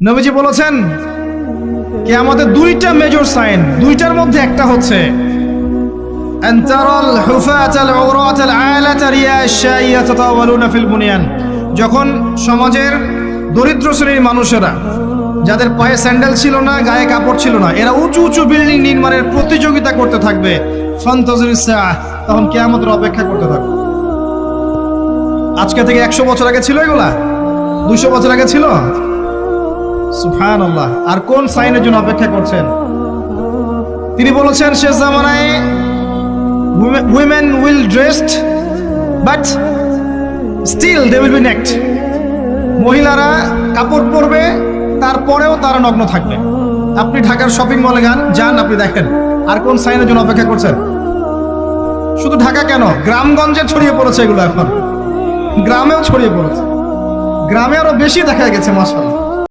নবীজি বলেছেন কিয়ামতের দুইটা মেজর সাইন, দুইটার মধ্যে একটা হচ্ছে আনতারাল হুফাতাল উরাতাল আলাতা রিয়াশা ইয়াতাতাওয়ালুনা ফিল বুনিয়ান। যখন সমাজের দরিদ্র শ্রেণীর মানুষেরা, যাদের পায়ে স্যান্ডেল ছিল না, গায়ে কাপড় ছিল না, এরা উঁচু উঁচু বিল্ডিং নির্মাণের প্রতিযোগিতা করতে থাকবে, ফান্তাজিরিস সাআহ, তখন কিয়ামতের অপেক্ষা করতে থাকবে। আজকে থেকে 100 বছর আগে ছিল এগুলা? 200 বছর আগে ছিল? সুবহানাল্লাহ। আর কোন সাইনের জন্য অপেক্ষা করছেন? তিনি বলেছেন শেষ জামানায় women will dressed but still they will be naked। মহিলারা কাপড় পরবে, তারপরেও তারা নগ্ন থাকবে। আপনি ঢাকার শপিং মলে যান, আপনি দেখেন। আর কোন সাইনের জন্য অপেক্ষা করছেন? শুধু ঢাকা কেন, গ্রামগঞ্জে ছড়িয়ে পড়েছে এগুলো, এখন গ্রামেও ছড়িয়ে পড়েছে। গ্রামে আরো বেশি দেখা গেছে মাশাআল্লাহ।